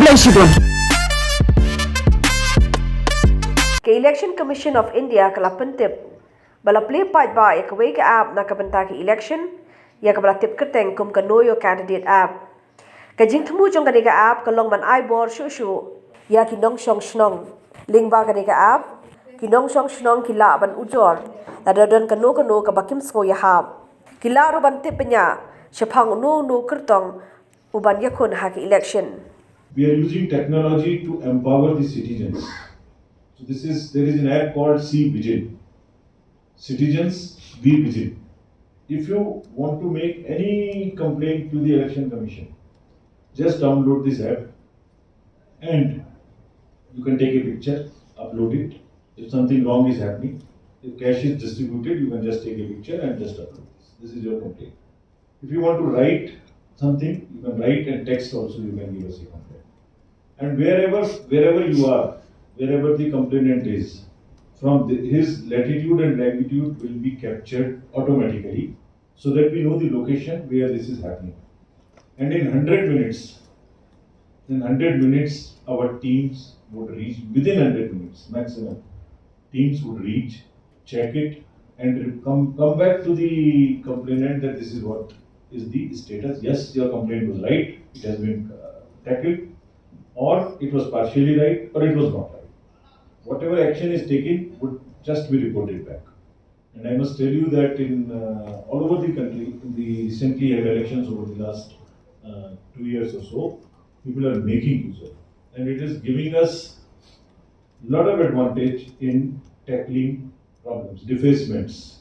Ke Election Commission of India kalapantip bala play pight ba ya kawai ke app na kabanta ke election ya kabala tip Kyrtong kum ka know your candidate app ka jingtmu jong ka app ka long man ai bor shu ya ki nong shong shnong ling ba ka app ki nong shong shnong ki la ban Ujor la don ka no ka bakim sko ya hab ki la ru ban tip nya Shaphang no Kyrtong uban yakun ha ke election. We are using technology to empower the citizens. So there is an app called C Vigil. Citizens, be vigil. If you want to make any complaint to the Election Commission, just download this app and you can take a picture, upload it. If something wrong is happening, if cash is distributed, you can just take a picture and just upload this. This is your complaint. If you want to write something, you can write, and text also you can give us a complaint. And wherever you are, wherever the complainant is, from his latitude and longitude will be captured automatically, so that we know the location where this is happening. And in 100 minutes, our teams would reach, within 100 minutes maximum, teams would reach, check it, and come back to the complainant that this is what is the status. Yes, your complaint was right, it has been tackled, or it was partially right, or it was not right. Whatever action is taken would just be reported back. And I must tell you that in all over the country, in the recently held elections over the last 2 years or so, people are making use of it. And it is giving us a lot of advantage in tackling problems, defacements,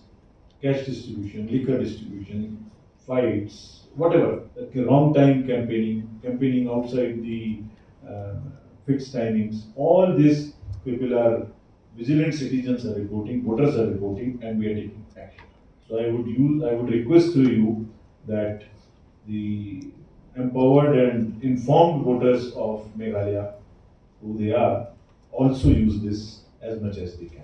cash distribution, liquor distribution, fights, whatever, wrong time campaigning outside the fixed timings. All this, people are vigilant, citizens are reporting, voters are reporting, and we are taking action. So I would request to you that the empowered and informed voters of Meghalaya, who they are, also use this as much as they can.